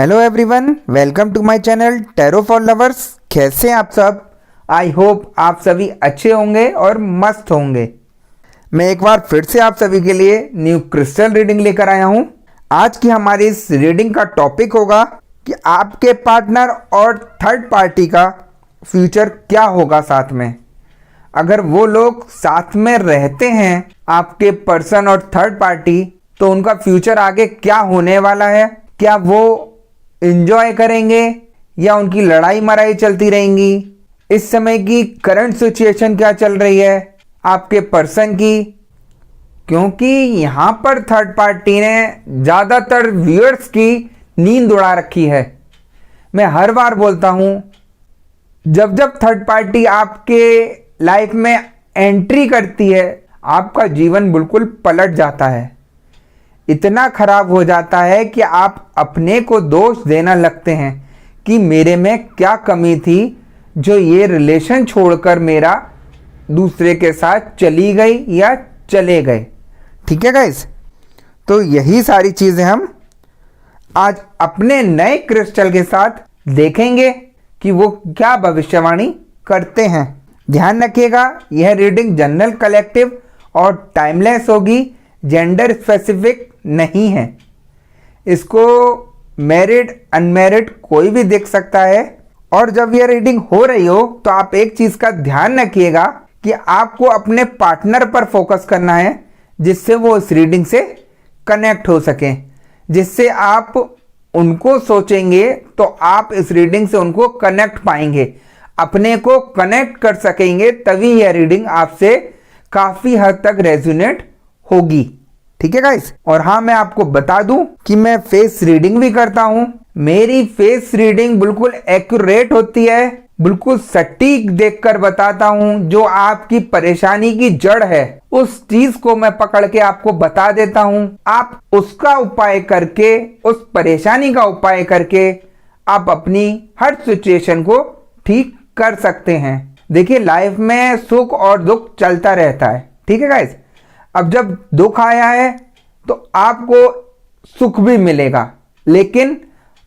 Hello everyone, welcome to my channel tarot for lovers. कैसे हैं आप सब? आई होप आप सभी अच्छे होंगे और मस्त होंगे। मैं एक बार फिर से आप सभी के लिए न्यू क्रिस्टल रीडिंग लेकर आया हूं। आज की हमारी इस रीडिंग का टॉपिक होगा कि आपके पार्टनर और थर्ड पार्टी का फ्यूचर क्या होगा साथ में। अगर वो लोग साथ में रहते हैं, आपके पर्सन और थर्ड पार्टी, तो उनका फ्यूचर आगे क्या होने वाला है। क्या वो एंजॉय करेंगे या उनकी लड़ाई मराई चलती रहेंगी। इस समय की करंट सिचुएशन क्या चल रही है आपके पर्सन की, क्योंकि यहाँ पर थर्ड पार्टी ने ज़्यादातर व्यूअर्स की नींद उड़ा रखी है। मैं हर बार बोलता हूँ, जब जब थर्ड पार्टी आपके लाइफ में एंट्री करती है, आपका जीवन बिल्कुल पलट जाता है। इतना खराब हो जाता है कि आप अपने को दोष देना लगते हैं कि मेरे में क्या कमी थी जो ये रिलेशन छोड़कर मेरा दूसरे के साथ चली गई या चले गए। ठीक है गाइस, तो यही सारी चीज़ें हम आज अपने नए क्रिस्टल के साथ देखेंगे कि वो क्या भविष्यवाणी करते हैं। ध्यान रखिएगा, यह रीडिंग जनरल, कलेक्टिव और टाइमलेस होगी, जेंडर स्पेसिफिक नहीं है। इसको मैरिड अनमैरिड कोई भी देख सकता है। और जब यह रीडिंग हो रही हो तो आप एक चीज़ का ध्यान रखिएगा कि आपको अपने पार्टनर पर फोकस करना है, जिससे वो इस रीडिंग से कनेक्ट हो सकें। जिससे आप उनको सोचेंगे तो आप इस रीडिंग से उनको कनेक्ट पाएंगे, अपने को कनेक्ट कर सकेंगे, तभी यह रीडिंग आपसे काफ़ी हद तक रेजोनेट होगी। ठीक है गाइस, और हाँ, मैं आपको बता दूं कि मैं फेस रीडिंग भी करता हूं। मेरी फेस रीडिंग बिल्कुल एक्यूरेट होती है, बिल्कुल सटीक देखकर बताता हूं। जो आपकी परेशानी की जड़ है, उस चीज को मैं पकड़ के आपको बता देता हूं। आप उसका उपाय करके, उस परेशानी का उपाय करके आप अपनी हर सिचुएशन को ठीक कर सकते हैं। देखिए, लाइफ में सुख और दुख चलता रहता है। ठीक है गाइस, अब जब दुख आया है तो आपको सुख भी मिलेगा, लेकिन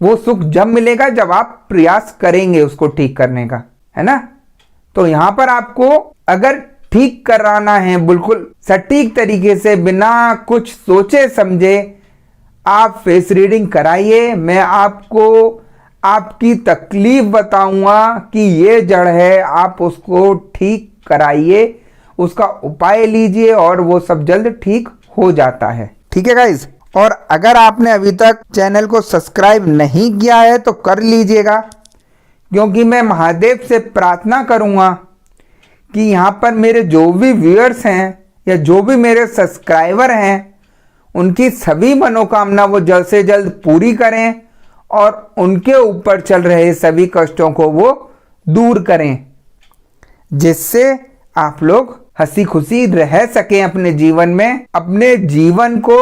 वो सुख जब मिलेगा जब आप प्रयास करेंगे उसको ठीक करने का, है ना। तो यहां पर आपको अगर ठीक कराना है बिल्कुल सटीक तरीके से, बिना कुछ सोचे समझे, आप फेस रीडिंग कराइए। मैं आपको आपकी तकलीफ बताऊंगा कि ये जड़ है, आप उसको ठीक कराइए, उसका उपाय लीजिए और वो सब जल्द ठीक हो जाता है। ठीक है गाइज, और अगर आपने अभी तक चैनल को सब्सक्राइब नहीं किया है तो कर लीजिएगा, क्योंकि मैं महादेव से प्रार्थना करूंगा कि यहाँ पर मेरे जो भी व्यूअर्स हैं या जो भी मेरे सब्सक्राइबर हैं, उनकी सभी मनोकामना वो जल्द से जल्द पूरी करें और उनके ऊपर चल रहे सभी कष्टों को वो दूर करें, जिससे आप लोग हंसी खुशी रह सकें अपने जीवन में, अपने जीवन को,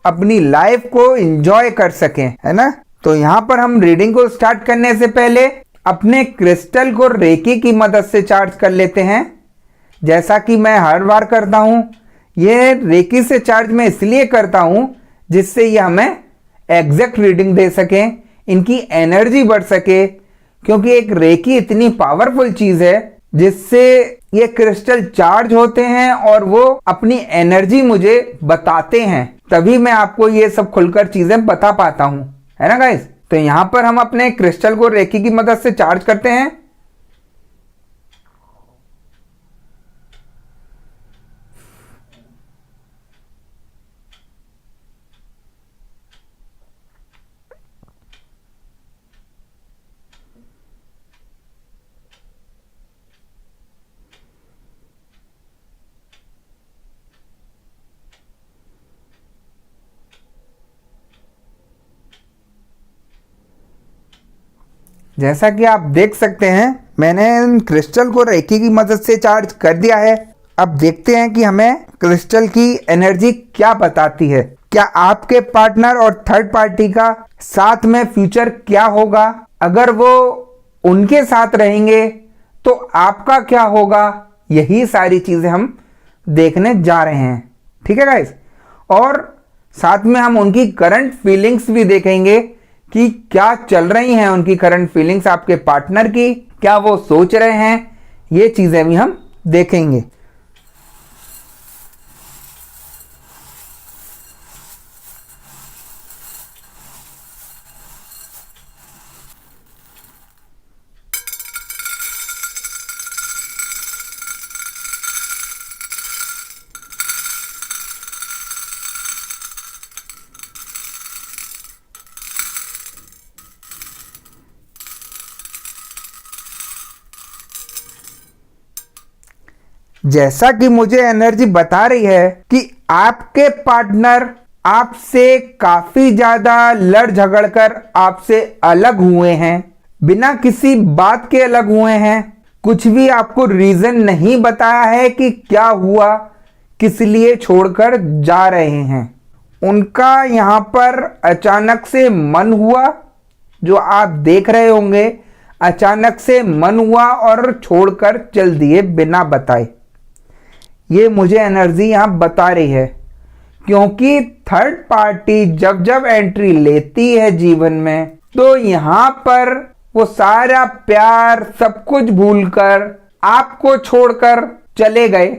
अपनी लाइफ को एंजॉय कर सकें, है ना। तो यहाँ पर हम रीडिंग को स्टार्ट करने से पहले अपने क्रिस्टल को रेकी की मदद से चार्ज कर लेते हैं। जैसा कि मैं हर बार करता हूँ, ये रेकी से चार्ज मैं इसलिए करता हूँ जिससे ये हमें एग्जैक्ट रीडिंग दे सकें, इनकी एनर्जी बढ़ सके, क्योंकि एक रेकी इतनी पावरफुल चीज़ है जिससे ये क्रिस्टल चार्ज होते हैं और वो अपनी एनर्जी मुझे बताते हैं, तभी मैं आपको ये सब खुलकर चीजें बता पाता हूं, है ना गाइस। तो यहां पर हम अपने क्रिस्टल को रेकी की मदद से चार्ज करते हैं। जैसा कि आप देख सकते हैं, मैंने इन क्रिस्टल को रेकी की मदद से चार्ज कर दिया है। अब देखते हैं कि हमें क्रिस्टल की एनर्जी क्या बताती है। क्या आपके पार्टनर और थर्ड पार्टी का साथ में फ्यूचर क्या होगा? अगर वो उनके साथ रहेंगे तो आपका क्या होगा? यही सारी चीजें हम देखने जा रहे हैं। ठीक है गाइस, और साथ में हम उनकी करंट फीलिंग्स भी देखेंगे कि क्या चल रही हैं उनकी करंट फीलिंग्स आपके पार्टनर की, क्या वो सोच रहे हैं, ये चीजें भी हम देखेंगे। जैसा कि मुझे एनर्जी बता रही है कि आपके पार्टनर आपसे काफी ज्यादा लड़ झगड़ कर आपसे अलग हुए हैं, बिना किसी बात के अलग हुए हैं। कुछ भी आपको रीजन नहीं बताया है कि क्या हुआ, किस लिए छोड़कर जा रहे हैं। उनका यहां पर अचानक से मन हुआ, जो आप देख रहे होंगे, अचानक से मन हुआ और छोड़कर चल दिए बिना बताए। ये मुझे एनर्जी यहां बता रही है, क्योंकि थर्ड पार्टी जब जब एंट्री लेती है जीवन में, तो यहां पर वो सारा प्यार सब कुछ भूलकर आपको छोड़कर चले गए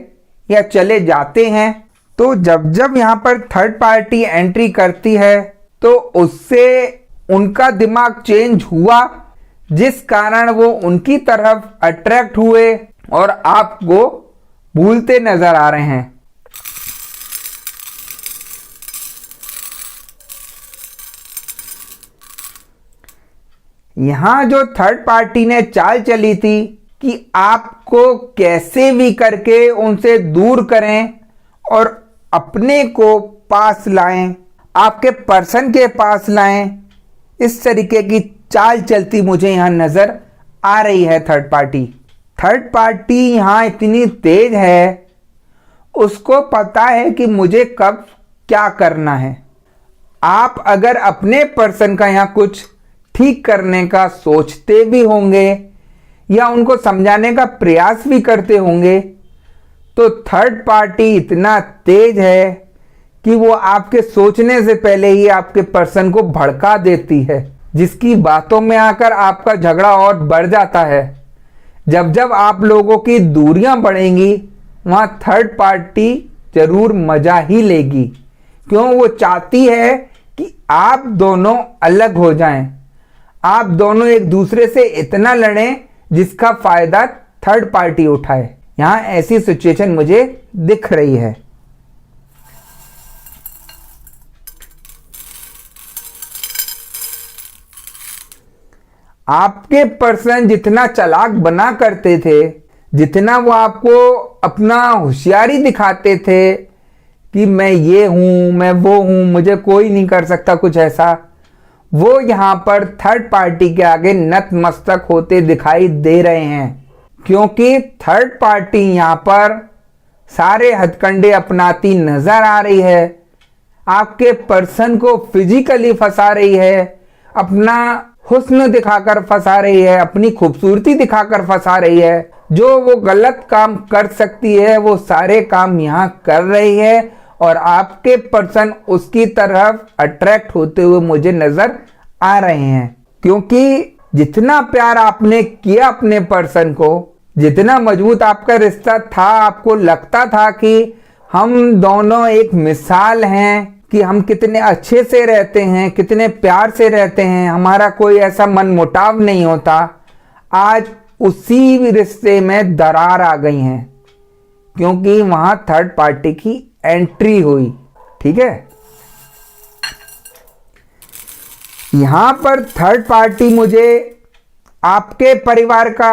या चले जाते हैं। तो जब जब यहां पर थर्ड पार्टी एंट्री करती है तो उससे उनका दिमाग चेंज हुआ, जिस कारण वो उनकी तरफ अट्रैक्ट हुए और आपको भूलते नजर आ रहे हैं। यहां जो थर्ड पार्टी ने चाल चली थी कि आपको कैसे भी करके उनसे दूर करें और अपने को पास लाएं, आपके पर्सन के पास लाएं, इस तरीके की चाल चलती मुझे यहां नजर आ रही है। थर्ड पार्टी यहां इतनी तेज है, उसको पता है कि मुझे कब क्या करना है। आप अगर अपने पर्सन का यहां कुछ ठीक करने का सोचते भी होंगे या उनको समझाने का प्रयास भी करते होंगे, तो थर्ड पार्टी इतना तेज है कि वो आपके सोचने से पहले ही आपके पर्सन को भड़का देती है, जिसकी बातों में आकर आपका झगड़ा और बढ़ जाता है। जब जब आप लोगों की दूरियां बढ़ेंगी, वहां थर्ड पार्टी जरूर मजा ही लेगी, क्यों वो चाहती है कि आप दोनों अलग हो जाएं, आप दोनों एक दूसरे से इतना लड़ें जिसका फायदा थर्ड पार्टी उठाए। यहां ऐसी सिचुएशन मुझे दिख रही है। आपके पर्सन जितना चालाक बना करते थे, जितना वो आपको अपना होशियारी दिखाते थे कि मैं ये हूं, मैं वो हूं, मुझे कोई नहीं कर सकता कुछ ऐसा, वो यहां पर थर्ड पार्टी के आगे नतमस्तक होते दिखाई दे रहे हैं, क्योंकि थर्ड पार्टी यहां पर सारे हथकंडे अपनाती नजर आ रही है। आपके पर्सन को फिजिकली फंसा रही है, अपना हुस्न दिखाकर फंसा रही है, अपनी खूबसूरती दिखाकर फंसा रही है। जो वो गलत काम कर सकती है वो सारे काम यहां कर रही है और आपके पर्सन उसकी तरफ अट्रैक्ट होते हुए मुझे नजर आ रहे हैं, क्योंकि जितना प्यार आपने किया अपने पर्सन को, जितना मजबूत आपका रिश्ता था, आपको लगता था कि हम दोनों एक मिसाल हैं कि हम कितने अच्छे से रहते हैं, कितने प्यार से रहते हैं, हमारा कोई ऐसा मनमुटाव नहीं होता। आज उसी रिश्ते में दरार आ गई है, क्योंकि वहां थर्ड पार्टी की एंट्री हुई। ठीक है, यहां पर थर्ड पार्टी मुझे आपके परिवार का,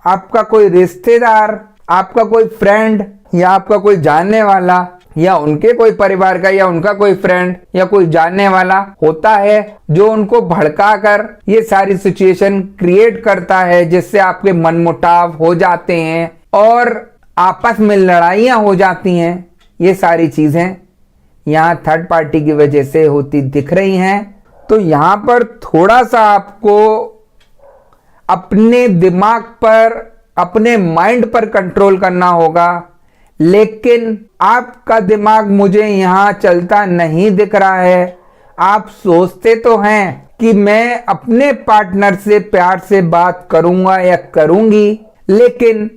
आपका कोई रिश्तेदार, आपका कोई फ्रेंड या आपका कोई जानने वाला या उनके कोई परिवार का या उनका कोई फ्रेंड या कोई जानने वाला होता है, जो उनको भड़का कर ये सारी सिचुएशन क्रिएट करता है, जिससे आपके मनमुटाव हो जाते हैं और आपस में लड़ाइयां हो जाती हैं। ये सारी चीजें यहाँ थर्ड पार्टी की वजह से होती दिख रही हैं। तो यहाँ पर थोड़ा सा आपको अपने दिमाग पर, अपने माइंड पर कंट्रोल करना होगा, लेकिन आपका दिमाग मुझे यहां चलता नहीं दिख रहा है। आप सोचते तो हैं कि मैं अपने पार्टनर से प्यार से बात करूंगा या करूंगी, लेकिन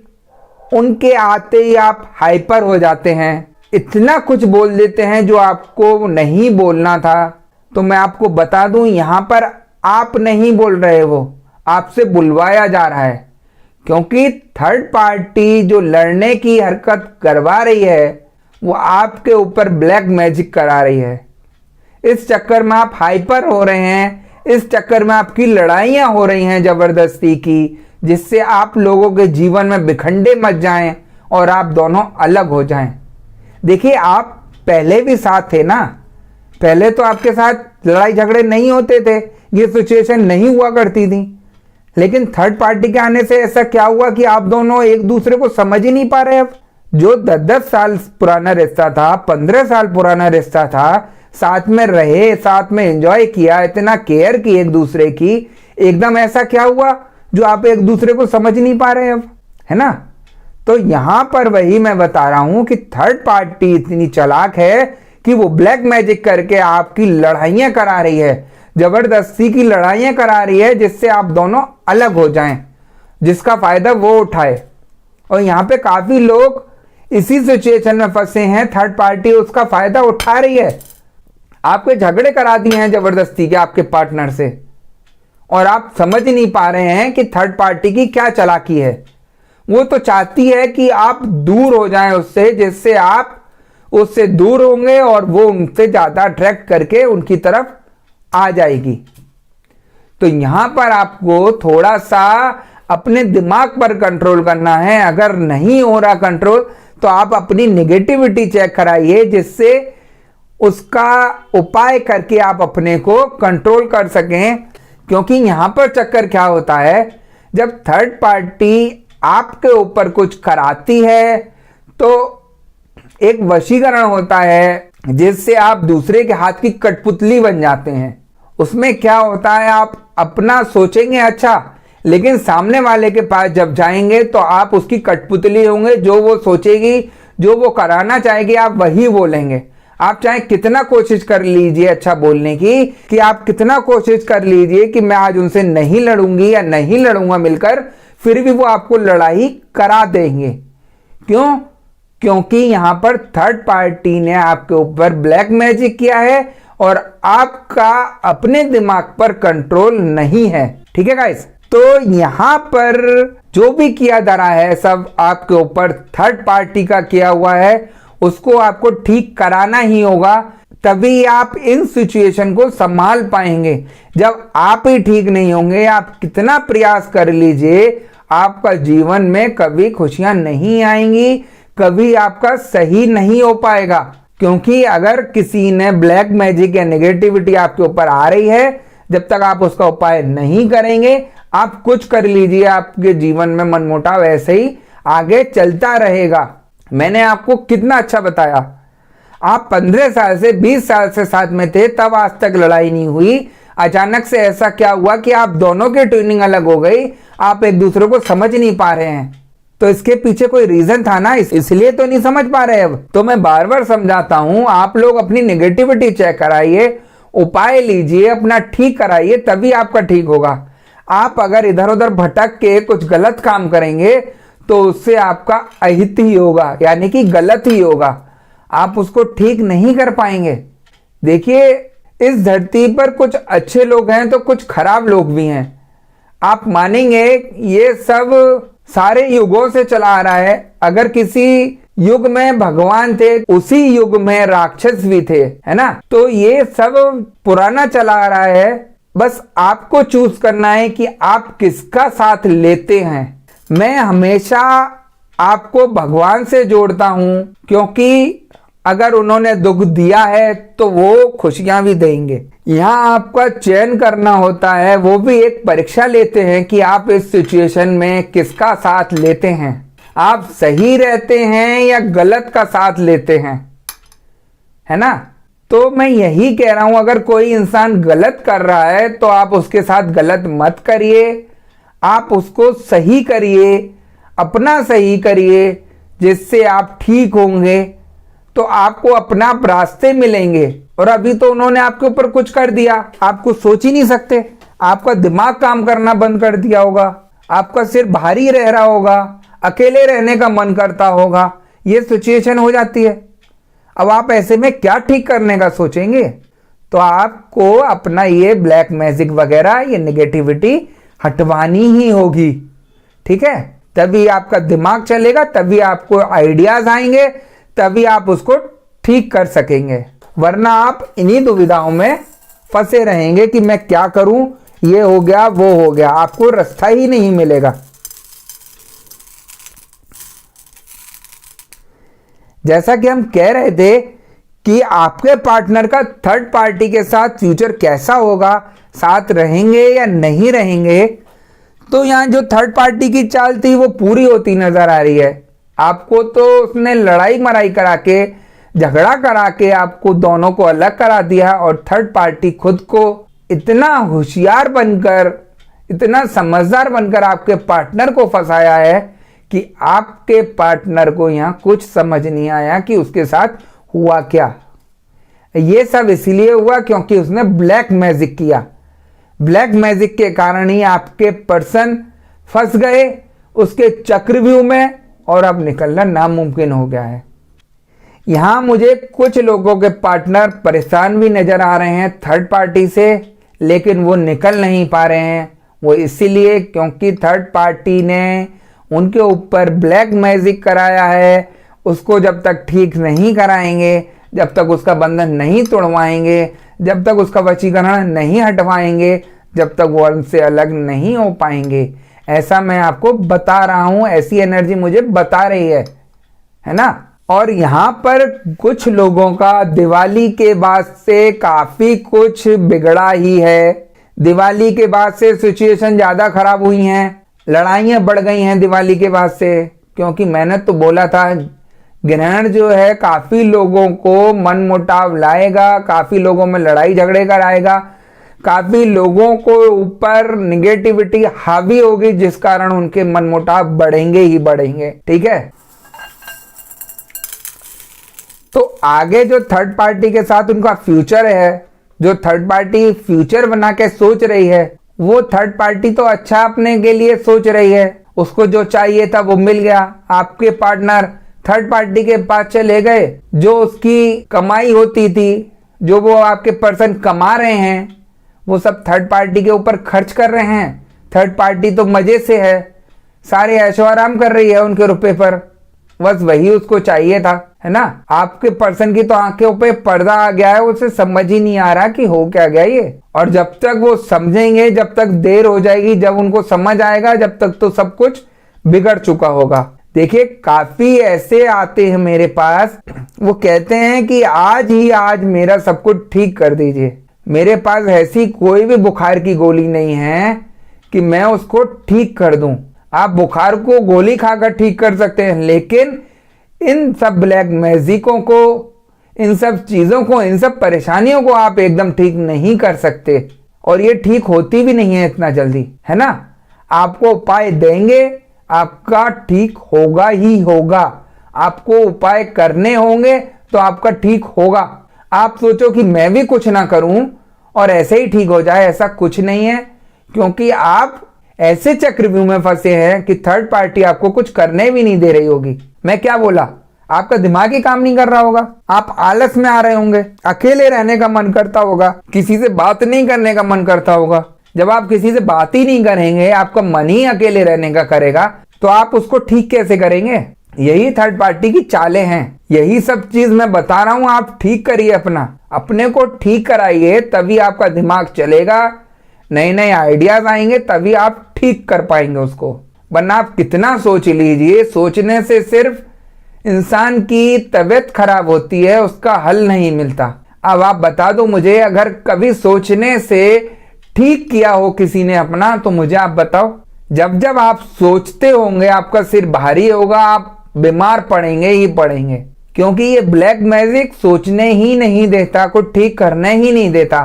उनके आते ही आप हाइपर हो जाते हैं, इतना कुछ बोल देते हैं जो आपको नहीं बोलना था। तो मैं आपको बता दूं, यहां पर आप नहीं बोल रहे, हो आपसे बुलवाया जा रहा है, क्योंकि थर्ड पार्टी जो लड़ने की हरकत करवा रही है वो आपके ऊपर ब्लैक मैजिक करा रही है। इस चक्कर में आप हाइपर हो रहे हैं, इस चक्कर में आपकी लड़ाइयां हो रही हैं जबरदस्ती की, जिससे आप लोगों के जीवन में बिखंडे मच जाएं और आप दोनों अलग हो जाएं। देखिए, आप पहले भी साथ थे ना, पहले तो आपके साथ लड़ाई झगड़े नहीं होते थे, ये सिचुएशन नहीं हुआ करती थी, लेकिन थर्ड पार्टी के आने से ऐसा क्या हुआ कि आप दोनों एक दूसरे को समझ ही नहीं पा रहे। अब जो 10-10 साल पुराना रिश्ता था, 15 साल पुराना रिश्ता था, साथ में रहे, साथ में एंजॉय किया, इतना केयर की एक दूसरे की, एकदम ऐसा क्या हुआ जो आप एक दूसरे को समझ नहीं पा रहे अब, है ना। तो यहां पर वही मैं बता रहा हूं कि थर्ड पार्टी इतनी चालाक है कि वो ब्लैक मैजिक करके आपकी लड़ाइयां करा रही है, जबरदस्ती की लड़ाइयां करा रही है, जिससे आप दोनों अलग हो जाएं, जिसका फायदा वो उठाए। और यहाँ पे काफी लोग इसी सिचुएशन में फंसे हैं, थर्ड पार्टी उसका फायदा उठा रही है, आपके झगड़े करा दिए हैं जबरदस्ती के आपके पार्टनर से, और आप समझ नहीं पा रहे हैं कि थर्ड पार्टी की क्या चालाकी है। वो तो चाहती है कि आप दूर हो जाएं उससे, जिससे आप उससे दूर होंगे और वो उनसे ज्यादा अट्रैक्ट करके उनकी तरफ आ जाएगी। तो यहां पर आपको थोड़ा सा अपने दिमाग पर कंट्रोल करना है। अगर नहीं हो रहा कंट्रोल, तो आप अपनी नेगेटिविटी चेक कराइए, जिससे उसका उपाय करके आप अपने को कंट्रोल कर सकें। क्योंकि यहां पर चक्कर क्या होता है, जब थर्ड पार्टी आपके ऊपर कुछ कराती है तो एक वशीकरण होता है, जिससे आप दूसरे के हाथ की कठपुतली बन जाते हैं। उसमें क्या होता है, आप अपना सोचेंगे अच्छा, लेकिन सामने वाले के पास जब जाएंगे तो आप उसकी कठपुतली होंगे। जो वो सोचेगी, जो वो कराना चाहेगी, आप वही बोलेंगे। आप चाहे कितना कोशिश कर लीजिए अच्छा बोलने की, कि आप कितना कोशिश कर लीजिए कि मैं आज उनसे नहीं लड़ूंगी या नहीं लड़ूंगा मिलकर, फिर भी वो आपको लड़ाई करा देंगे। क्यों? क्योंकि यहां पर थर्ड पार्टी ने आपके ऊपर ब्लैक मैजिक किया है और आपका अपने दिमाग पर कंट्रोल नहीं है। ठीक है गाइस, तो यहां पर जो भी किया जा रहा है सब आपके ऊपर थर्ड पार्टी का किया हुआ है, उसको आपको ठीक कराना ही होगा, तभी आप इन सिचुएशन को संभाल पाएंगे। जब आप ही ठीक नहीं होंगे, आप कितना प्रयास कर लीजिए, आपका जीवन में कभी खुशियां नहीं आएंगी, कभी आपका सही नहीं हो पाएगा। क्योंकि अगर किसी ने ब्लैक मैजिक या नेगेटिविटी आपके ऊपर आ रही है, जब तक आप उसका उपाय नहीं करेंगे, आप कुछ कर लीजिए, आपके जीवन में मनमुटाव ऐसे ही आगे चलता रहेगा। मैंने आपको कितना अच्छा बताया, आप 15 साल से 20 साल से साथ में थे, तब आज तक लड़ाई नहीं हुई। अचानक से ऐसा क्या हुआ कि आप दोनों की ट्यूनिंग अलग हो गई, आप एक दूसरे को समझ नहीं पा रहे हैं। तो इसके पीछे कोई रीजन था ना, इसलिए तो नहीं समझ पा रहे। अब तो मैं बार बार समझाता हूं, आप लोग अपनी नेगेटिविटी चेक कराइए, उपाय लीजिए, अपना ठीक कराइए, तभी आपका ठीक होगा। आप अगर इधर उधर भटक के कुछ गलत काम करेंगे तो उससे आपका अहित ही होगा, यानी कि गलत ही होगा, आप उसको ठीक नहीं कर पाएंगे। देखिए, इस धरती पर कुछ अच्छे लोग हैं तो कुछ खराब लोग भी हैं। आप मानेंगे ये सब सारे युगों से चला आ रहा है। अगर किसी युग में भगवान थे, उसी युग में राक्षस भी थे, है ना। तो ये सब पुराना चला आ रहा है, बस आपको चूज करना है कि आप किसका साथ लेते हैं। मैं हमेशा आपको भगवान से जोड़ता हूं, क्योंकि अगर उन्होंने दुख दिया है तो वो खुशियां भी देंगे। यहाँ आपका चयन करना होता है, वो भी एक परीक्षा लेते हैं कि आप इस सिचुएशन में किसका साथ लेते हैं, आप सही रहते हैं या गलत का साथ लेते हैं, है ना। तो मैं यही कह रहा हूं, अगर कोई इंसान गलत कर रहा है तो आप उसके साथ गलत मत करिए, आप उसको सही करिए, अपना सही करिए, जिससे आप ठीक होंगे। तो आपको अपना आप रास्ते मिलेंगे। और अभी तो उन्होंने आपके ऊपर कुछ कर दिया, आप कुछ सोच ही नहीं सकते, आपका दिमाग काम करना बंद कर दिया होगा, आपका सिर भारी रह रहा होगा, अकेले रहने का मन करता होगा, ये सिचुएशन हो जाती है। अब आप ऐसे में क्या ठीक करने का सोचेंगे? तो आपको अपना ये ब्लैक मैजिक वगैरह, ये नेगेटिविटी हटवानी ही होगी, ठीक है? तभी आपका दिमाग चलेगा, तभी आपको आइडियाज आएंगे, तभी आप उसको ठीक कर सकेंगे। वरना आप इन्हीं दुविधाओं में फंसे रहेंगे कि मैं क्या करूं, ये हो गया वो हो गया, आपको रास्ता ही नहीं मिलेगा। जैसा कि हम कह रहे थे कि आपके पार्टनर का थर्ड पार्टी के साथ फ्यूचर कैसा होगा, साथ रहेंगे या नहीं रहेंगे, तो यहां जो थर्ड पार्टी की चाल थी वो पूरी होती नजर आ रही है। आपको तो उसने लड़ाई मराई करा के, झगड़ा करा के आपको दोनों को अलग करा दिया, और थर्ड पार्टी खुद को इतना होशियार बनकर, इतना समझदार बनकर आपके पार्टनर को फंसाया है कि आपके पार्टनर को यहां कुछ समझ नहीं आया कि उसके साथ हुआ क्या। ये सब इसलिए हुआ क्योंकि उसने ब्लैक मैजिक किया। ब्लैक मैजिक के कारण ही आपके पर्सन फंस गए उसके चक्रव्यूह में, और अब निकलना नामुमकिन हो गया है। यहां मुझे कुछ लोगों के पार्टनर परेशान भी नजर आ रहे हैं थर्ड पार्टी से, लेकिन वो निकल नहीं पा रहे हैं। वो इसीलिए क्योंकि थर्ड पार्टी ने उनके ऊपर ब्लैक मैजिक कराया है। उसको जब तक ठीक नहीं कराएंगे, जब तक उसका बंधन नहीं तोड़वाएंगे, जब तक उसका वशीकरण नहीं हटवाएंगे, जब तक वो उनसे अलग नहीं हो पाएंगे। ऐसा मैं आपको बता रहा हूं, ऐसी एनर्जी मुझे बता रही है ना। और यहां पर कुछ लोगों का दिवाली के बाद से काफी कुछ बिगड़ा ही है। दिवाली के बाद से सिचुएशन ज्यादा खराब हुई हैं, लड़ाइयां बढ़ गई हैं दिवाली के बाद से, क्योंकि मैंने तो बोला था ग्रहण जो है काफी लोगों को मनमुटाव लाएगा, काफी लोगों में लड़ाई झगड़े कराएगा, काफी लोगों को ऊपर निगेटिविटी हावी होगी, जिस कारण उनके मनमुटाव बढ़ेंगे ही बढ़ेंगे, ठीक है। तो आगे जो थर्ड पार्टी के साथ उनका फ्यूचर है, जो थर्ड पार्टी फ्यूचर बना के सोच रही है, वो थर्ड पार्टी तो अच्छा अपने के लिए सोच रही है, उसको जो चाहिए था वो मिल गया। आपके पार्टनर थर्ड पार्टी के पास चले गए, जो उसकी कमाई होती थी, जो वो आपके पर्सन कमा रहे हैं, वो सब थर्ड पार्टी के ऊपर खर्च कर रहे हैं। थर्ड पार्टी तो मजे से है, सारे ऐशो आराम कर रही है उनके रुपए पर, बस वही उसको चाहिए था, है ना। आपके पर्सन की तो आंखों पे पर्दा आ गया है, उसे समझ ही नहीं आ रहा कि हो क्या गया ये। और जब तक वो समझेंगे, जब तक देर हो जाएगी, जब उनको समझ आएगा, जब तक तो सब कुछ बिगड़ चुका होगा। देखिए काफी ऐसे आते हैं मेरे पास, वो कहते हैं कि आज ही आज मेरा सब कुछ ठीक कर दीजिए। मेरे पास ऐसी कोई भी बुखार की गोली नहीं है कि मैं उसको ठीक कर दूं। आप बुखार को गोली खाकर ठीक कर सकते हैं, लेकिन इन सब ब्लैक मैजिकों को, इन सब चीजों को, इन सब परेशानियों को आप एकदम ठीक नहीं कर सकते, और ये ठीक होती भी नहीं है इतना जल्दी, है ना। आपको उपाय देंगे, आपका ठीक होगा ही होगा। आपको उपाय करने होंगे तो आपका ठीक होगा। आप सोचो कि मैं भी कुछ ना करूं और ऐसे ही ठीक हो जाए, ऐसा कुछ नहीं है, क्योंकि आप ऐसे चक्रव्यूह में फंसे हैं कि थर्ड पार्टी आपको कुछ करने भी नहीं दे रही होगी। मैं क्या बोला, आपका दिमाग ही काम नहीं कर रहा होगा, आप आलस में आ रहे होंगे, अकेले रहने का मन करता होगा, किसी से बात नहीं करने का मन करता होगा। जब आप किसी से बात ही नहीं करेंगे, आपका मन ही अकेले रहने का करेगा, तो आप उसको ठीक कैसे करेंगे। यही थर्ड पार्टी की चालें हैं, यही सब चीज मैं बता रहा हूं। आप ठीक करिए, अपने को ठीक कराइए, तभी आपका दिमाग चलेगा, नए नए आइडियाज आएंगे, तभी आप ठीक कर पाएंगे उसको। वरना आप कितना सोच लीजिए, सोचने से सिर्फ इंसान की तबीयत खराब होती है, उसका हल नहीं मिलता। अब आप बता दो मुझे, अगर कभी सोचने से ठीक किया हो किसी ने अपना, तो मुझे आप बताओ। जब जब आप सोचते होंगे आपका सिर भारी होगा, आप बीमार पड़ेंगे ही पड़ेंगे, क्योंकि ये ब्लैक मैजिक सोचने ही नहीं देता, कुछ ठीक करने ही नहीं देता।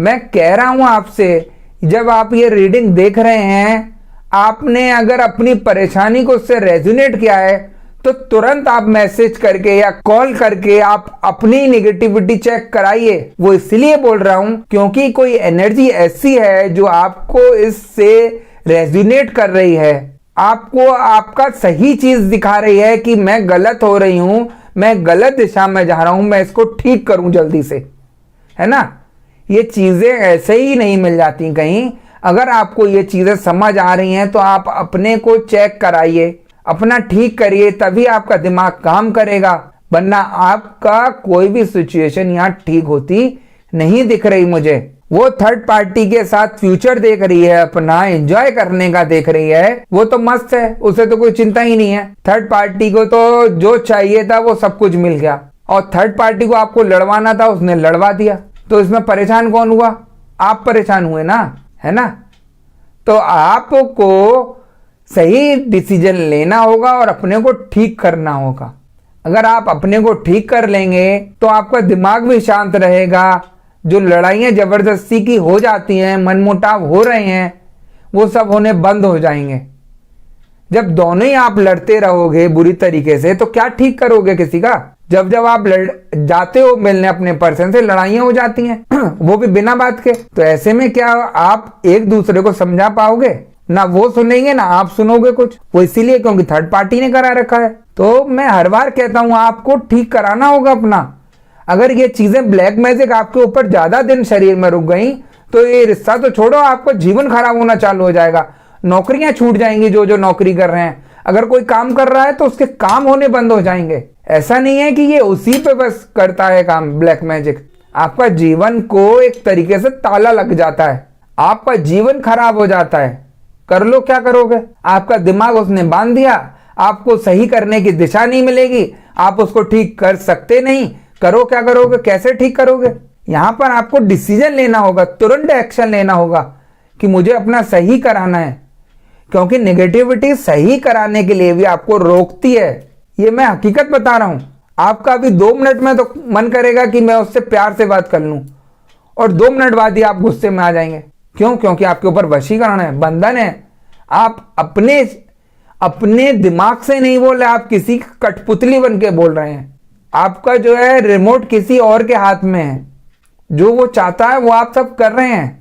मैं कह रहा हूं आपसे, जब आप ये रीडिंग देख रहे हैं, आपने अगर अपनी परेशानी को उससे रेजोनेट किया है, तो तुरंत आप मैसेज करके या कॉल करके आप अपनी नेगेटिविटी चेक कराइए। वो इसलिए बोल रहा हूं क्योंकि कोई एनर्जी ऐसी है जो आपको इससे रेजोनेट कर रही है, आपको आपका सही चीज दिखा रही है कि मैं गलत हो रही हूं, मैं गलत दिशा में जा रहा हूं, मैं इसको ठीक करूं जल्दी से, है ना। ये चीजें ऐसे ही नहीं मिल जाती कहीं। अगर आपको ये चीजें समझ आ रही हैं तो आप अपने को चेक कराइए, अपना ठीक करिए, तभी आपका दिमाग काम करेगा, वरना आपका कोई भी सिचुएशन यहां ठीक होती नहीं दिख रही मुझे। वो थर्ड पार्टी के साथ फ्यूचर देख रही है, अपना एंजॉय करने का देख रही है, वो तो मस्त है, उसे तो कोई चिंता ही नहीं है। थर्ड पार्टी को तो जो चाहिए था वो सब कुछ मिल गया, और थर्ड पार्टी को आपको लड़वाना था, उसने लड़वा दिया। तो इसमें परेशान कौन हुआ? आप परेशान हुए ना, है ना। तो आपको सही डिसीजन लेना होगा और अपने को ठीक करना होगा। अगर आप अपने को ठीक कर लेंगे तो आपका दिमाग भी शांत रहेगा। जो लड़ाइयाँ जबरदस्ती की हो जाती हैं, मनमुटाव हो रहे हैं, वो सब होने बंद हो जाएंगे। जब दोनों ही आप लड़ते रहोगे बुरी तरीके से तो क्या ठीक करोगे किसी का? जब जब आप जाते हो मिलने अपने पर्सन से, लड़ाइयाँ हो जाती हैं वो भी बिना बात के। तो ऐसे में क्या आप एक दूसरे को समझा पाओगे? ना वो सुनेंगे ना आप सुनोगे कुछ। वो इसीलिए क्योंकि थर्ड पार्टी ने करा रखा है। तो मैं हर बार कहता हूं आपको ठीक कराना होगा अपना। अगर ये चीजें ब्लैक मैजिक आपके ऊपर ज्यादा दिन शरीर में रुक गई तो ये रिश्ता तो छोड़ो, आपका जीवन खराब होना चालू हो जाएगा। नौकरियां छूट जाएंगी, जो जो नौकरी कर रहे हैं। अगर कोई काम कर रहा है तो उसके काम होने बंद हो जाएंगे। ऐसा नहीं है कि ये उसी पे बस करता है काम ब्लैक मैजिक, आपका जीवन को एक तरीके से ताला लग जाता है, आपका जीवन खराब हो जाता है। कर लो, क्या करोगे? आपका दिमाग उसने बांध दिया, आपको सही करने की दिशा नहीं मिलेगी, आप उसको ठीक कर सकते नहीं। करो, क्या करोगे? कैसे ठीक करोगे? यहां पर आपको डिसीजन लेना होगा, तुरंत एक्शन लेना होगा कि मुझे अपना सही कराना है, क्योंकि नेगेटिविटी सही कराने के लिए भी आपको रोकती है। ये मैं हकीकत बता रहा हूं। आपका अभी 2 मिनट में तो मन करेगा कि मैं उससे प्यार से बात कर लूं, और 2 मिनट बाद ही आप गुस्से में आ जाएंगे। क्यों? क्योंकि आपके ऊपर वशीकरण है, बंधन है। आप अपने दिमाग से नहीं बोल रहे, आप किसी कठपुतली बन के बोल रहे हैं। आपका जो है रिमोट किसी और के हाथ में है, जो वो चाहता है वो आप सब कर रहे हैं।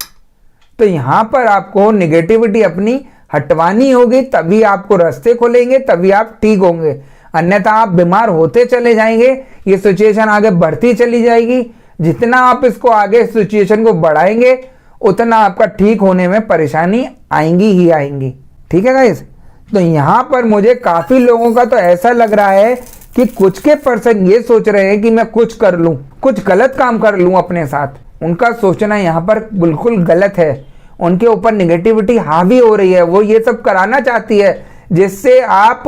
तो यहां पर आपको नेगेटिविटी अपनी हटवानी होगी, तभी आपको रास्ते खोलेंगे, तभी आप ठीक होंगे। अन्यथा आप बीमार होते चले जाएंगे, ये सिचुएशन आगे बढ़ती चली जाएगी। जितना आप इसको आगे सिचुएशन को बढ़ाएंगे उतना आपका ठीक होने में परेशानी आएंगी ही आएंगी। ठीक है गाइस। तो यहां पर मुझे काफी लोगों का तो ऐसा लग रहा है कि कुछ के पर्सन ये सोच रहे हैं कि मैं कुछ कर लूं, कुछ गलत काम कर लूं अपने साथ। उनका सोचना यहां पर बिल्कुल गलत है। उनके ऊपर निगेटिविटी हावी हो रही है, वो ये सब कराना चाहती है जिससे आप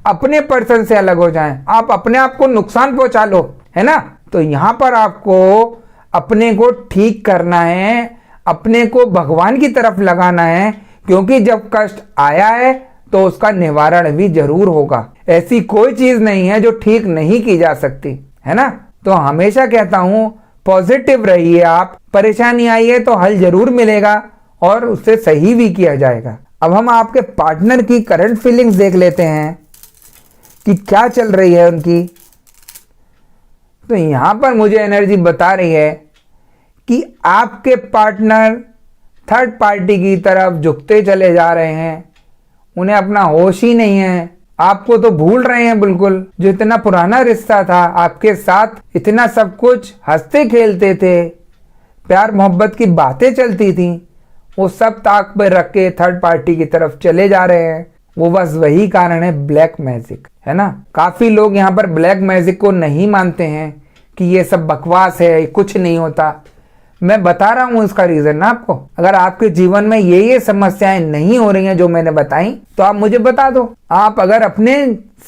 अपने पर्सन से अलग हो जाएं, आप अपने आप को नुकसान पहुंचा लो, है ना। तो यहां पर आपको अपने को ठीक करना है, अपने को भगवान की तरफ लगाना है, क्योंकि जब कष्ट आया है तो उसका निवारण भी जरूर होगा। ऐसी कोई चीज नहीं है जो ठीक नहीं की जा सकती, है ना। तो हमेशा कहता हूं पॉजिटिव रहिए आप। परेशानी आई है तो हल जरूर मिलेगा और उससे सही भी किया जाएगा। अब हम आपके पार्टनर की करंट फीलिंग्स देख लेते हैं कि क्या चल रही है उनकी। तो यहां पर मुझे एनर्जी बता रही है कि आपके पार्टनर थर्ड पार्टी की तरफ झुकते चले जा रहे हैं। उन्हें अपना होश ही नहीं है, आपको तो भूल रहे हैं बिल्कुल। जो इतना पुराना रिश्ता था आपके साथ, इतना सब कुछ हंसते खेलते थे, प्यार मोहब्बत की बातें चलती थी, वो सब ताक पे रख के थर्ड पार्टी की तरफ चले जा रहे हैं। वो बस वही कारण है ब्लैक मैजिक, है ना। काफी लोग यहाँ पर ब्लैक मैजिक को नहीं मानते हैं कि ये सब बकवास है, कुछ नहीं होता। मैं बता रहा हूं इसका रीजन ना आपको। अगर आपके जीवन में ये समस्याएं नहीं हो रही हैं जो मैंने बताई, तो आप मुझे बता दो। आप अगर अपने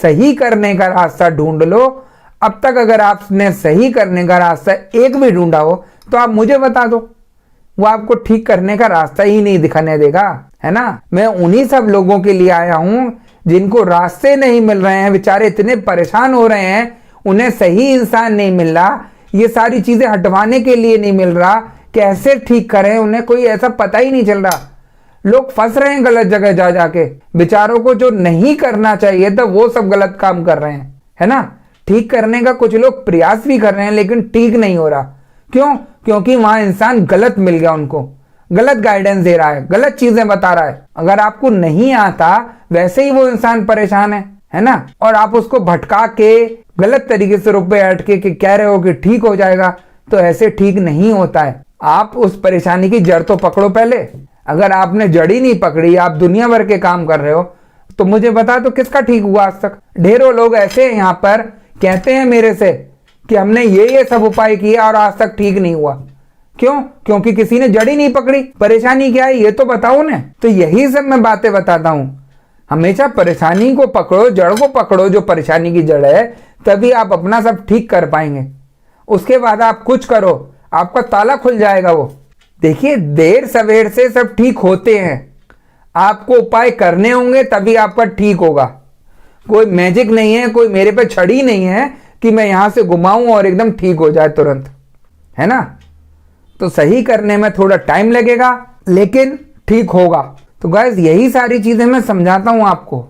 सही करने का रास्ता ढूंढ लो, अब तक अगर आपने सही करने का रास्ता एक भी ढूंढा हो तो आप मुझे बता दो। वो आपको ठीक करने का रास्ता ही नहीं दिखाने देगा, है ना। मैं उन्हीं सब लोगों के लिए आया हूं जिनको रास्ते नहीं मिल रहे हैं, बेचारे इतने परेशान हो रहे हैं, उन्हें सही इंसान नहीं मिल रहा, ये सारी चीजें हटवाने के लिए नहीं मिल रहा, कैसे ठीक करें उन्हें कोई ऐसा पता ही नहीं चल रहा। लोग फंस रहे हैं गलत जगह जा जाके। बेचारों को जो नहीं करना चाहिए था वो सब गलत काम कर रहे हैं, है ना। ठीक करने का कुछ लोग प्रयास भी कर रहे हैं लेकिन ठीक नहीं हो रहा। क्यों? क्योंकि वहां इंसान गलत मिल गया, उनको गलत गाइडेंस दे रहा है, गलत चीजें बता रहा है। अगर आपको नहीं आता वैसे ही वो इंसान परेशान है ना, और आप उसको भटका के गलत तरीके से रुपए अटके के कह रहे हो कि ठीक हो जाएगा, तो ऐसे ठीक नहीं होता है। आप उस परेशानी की जड़ तो पकड़ो पहले। अगर आपने जड़ ही नहीं पकड़ी, आप दुनिया भर के काम कर रहे हो, तो मुझे बता दो किसका ठीक हुआ आज तक। ढेरों लोग ऐसे हैं यहाँ पर कहते हैं मेरे से कि हमने ये सब उपाय किए और आज तक ठीक नहीं हुआ। क्यों? क्योंकि किसी ने जड़ ही नहीं पकड़ी। परेशानी क्या है ये तो बताओ ना। तो यही सब मैं बातें बताता हूं। हमेशा परेशानी को पकड़ो, जड़ को पकड़ो, जो परेशानी की जड़ है, तभी आप अपना सब ठीक कर पाएंगे। उसके बाद आप कुछ करो, आपका ताला खुल जाएगा वो। देखिए, देर सवेर से सब ठीक होते हैं। आपको उपाय करने होंगे तभी आपका ठीक होगा। कोई मैजिक नहीं है, कोई मेरे पे छड़ी नहीं है कि मैं यहां से घुमाऊं और एकदम ठीक हो जाए तुरंत, है ना। तो सही करने में थोड़ा टाइम लगेगा लेकिन ठीक होगा। तो गाइस, यही सारी चीजें मैं समझाता हूं आपको,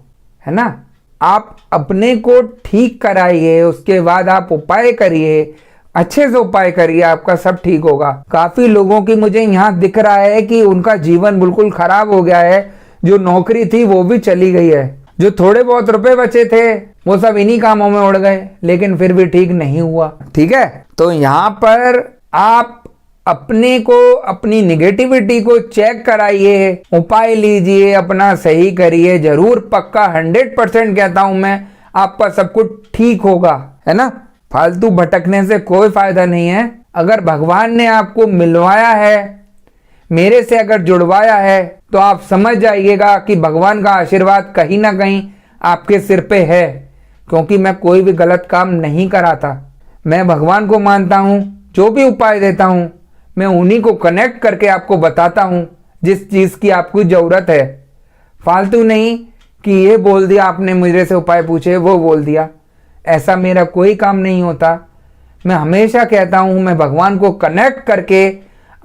है ना। आप अपने को ठीक कराइए, उसके बाद आप उपाय करिए, अच्छे से उपाय करिए, आपका सब ठीक होगा। काफी लोगों की मुझे यहाँ दिख रहा है कि उनका जीवन बिल्कुल खराब हो गया है। जो नौकरी थी वो भी चली गई है, जो थोड़े बहुत रुपए बचे थे वो सब इन्हीं कामों में उड़ गए, लेकिन फिर भी ठीक नहीं हुआ। ठीक है, तो यहाँ पर आप अपने को, अपनी निगेटिविटी को चेक कराइए, उपाय लीजिए, अपना सही करिए। जरूर पक्का 100% कहता हूं मैं, आपका सब कुछ ठीक होगा, है ना। फालतू भटकने से कोई फायदा नहीं है। अगर भगवान ने आपको मिलवाया है, मेरे से अगर जुड़वाया है, तो आप समझ जाइएगा कि भगवान का आशीर्वाद कहीं ना कहीं आपके सिर पे है। क्योंकि मैं कोई भी गलत काम नहीं कराता। मैं भगवान को मानता हूं, जो भी उपाय देता हूं मैं उन्हीं को कनेक्ट करके आपको बताता हूं जिस चीज की आपको जरूरत है। फालतू नहीं कि ये बोल दिया आपने, मेरे से उपाय पूछे वो बोल दिया। ऐसा मेरा कोई काम नहीं होता। मैं हमेशा कहता हूं मैं भगवान को कनेक्ट करके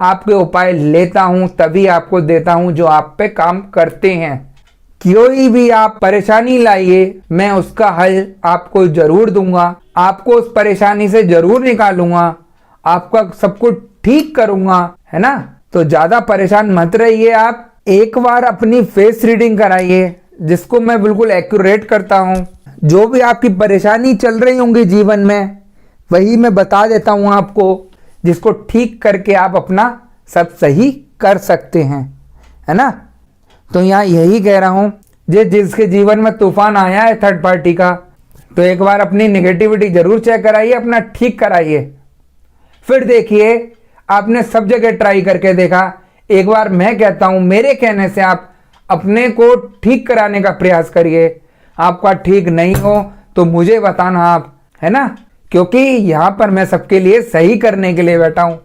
आपके उपाय लेता हूं, तभी आपको देता हूं जो आप पे काम करते हैं। कोई भी आप परेशानी लाइए, मैं उसका हल आपको जरूर दूंगा, आपको उस परेशानी से जरूर निकालूंगा, आपका सब कुछ ठीक करूंगा, है ना। तो ज्यादा परेशान मत रहिए। आप एक बार अपनी फेस रीडिंग कराइए, जिसको मैं बिल्कुल एक्यूरेट करता हूं। जो भी आपकी परेशानी चल रही होंगी जीवन में, वही मैं बता देता हूं आपको, जिसको ठीक करके आप अपना सब सही कर सकते हैं, है ना। तो यहाँ यही कह रहा हूं, जिसके जीवन में तूफान आया है थर्ड पार्टी का, तो एक बार अपनी नेगेटिविटी जरूर चेक कराइए, अपना ठीक कराइए। फिर देखिए, आपने सब जगह ट्राई करके देखा, एक बार मैं कहता हूं मेरे कहने से आप अपने को ठीक कराने का प्रयास करिए। आपका ठीक नहीं हो तो मुझे बताना आप, है ना। क्योंकि यहां पर मैं सबके लिए सही करने के लिए बैठा हूं।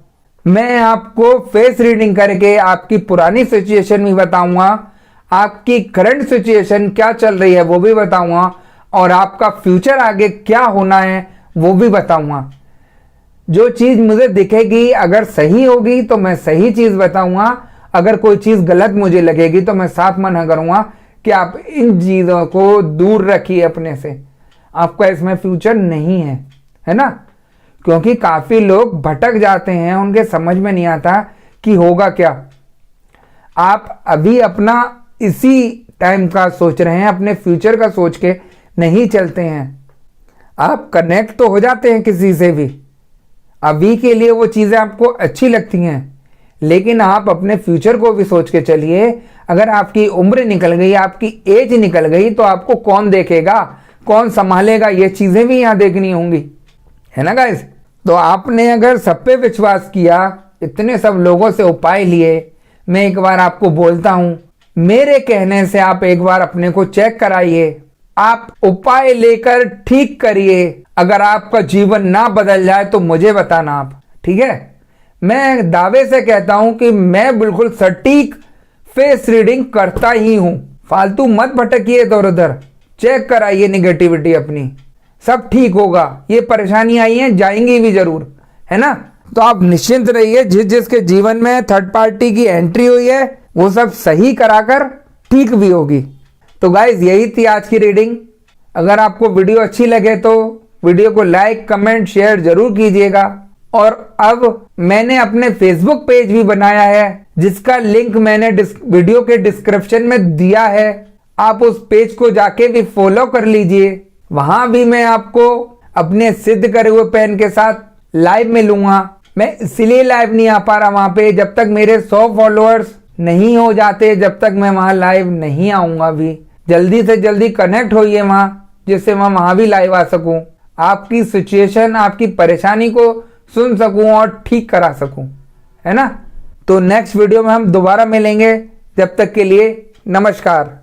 मैं आपको फेस रीडिंग करके आपकी पुरानी सिचुएशन भी बताऊंगा, आपकी करंट सिचुएशन क्या चल रही है वो भी बताऊंगा, और आपका फ्यूचर आगे क्या होना है वो भी बताऊंगा। जो चीज मुझे दिखेगी अगर सही होगी तो मैं सही चीज बताऊंगा, अगर कोई चीज गलत मुझे लगेगी तो मैं साफ मना करूंगा कि आप इन चीजों को दूर रखिए अपने से, आपका इसमें फ्यूचर नहीं है ना। क्योंकि काफी लोग भटक जाते हैं, उनके समझ में नहीं आता कि होगा क्या। आप अभी अपना इसी टाइम का सोच रहे हैं, अपने फ्यूचर का सोच के नहीं चलते हैं। आप कनेक्ट तो हो जाते हैं किसी से भी, अभी के लिए वो चीजें आपको अच्छी लगती हैं, लेकिन आप अपने फ्यूचर को भी सोच के चलिए। अगर आपकी उम्र निकल गई, आपकी एज निकल गई, तो आपको कौन देखेगा, कौन संभालेगा, ये चीजें भी यहां देखनी होंगी, है ना गाइस। तो आपने अगर सब पे विश्वास किया, इतने सब लोगों से उपाय लिए, मैं एक बार आपको बोलता हूं, मेरे कहने से आप एक बार अपने को चेक कराइए, आप उपाय लेकर ठीक करिए। अगर आपका जीवन ना बदल जाए तो मुझे बताना आप, ठीक है। मैं दावे से कहता हूं कि मैं बिल्कुल सटीक फेस रीडिंग करता ही हूं। फालतू मत भटकिए इधर उधर, चेक कराइए निगेटिविटी अपनी, सब ठीक होगा। ये परेशानी आई है, जाएंगी भी जरूर, है ना। तो आप निश्चिंत रहिए, जिसके जीवन में थर्ड पार्टी की एंट्री हुई है वो सब सही कराकर ठीक भी होगी। तो गाइज यही थी आज की रीडिंग। अगर आपको वीडियो अच्छी लगे तो वीडियो को लाइक कमेंट शेयर जरूर कीजिएगा। और अब मैंने अपने फेसबुक पेज भी बनाया है जिसका लिंक मैंने वीडियो के डिस्क्रिप्शन में दिया है। आप उस पेज को जाके भी फॉलो कर लीजिए। वहां भी मैं आपको अपने सिद्ध करे हुए पेन के साथ लाइव मिलूंगा। मैं इसलिए लाइव नहीं आ पा रहा वहां पे, जब तक मेरे 100 फॉलोअर्स नहीं हो जाते जब तक मैं वहां लाइव नहीं आऊंगा। भी जल्दी से जल्दी कनेक्ट होइए वहां, जिससे मैं वहां भी लाइव आ सकूं, आपकी सिचुएशन आपकी परेशानी को सुन सकूं और ठीक करा सकूं, है ना। तो नेक्स्ट वीडियो में हम दोबारा मिलेंगे। जब तक के लिए नमस्कार।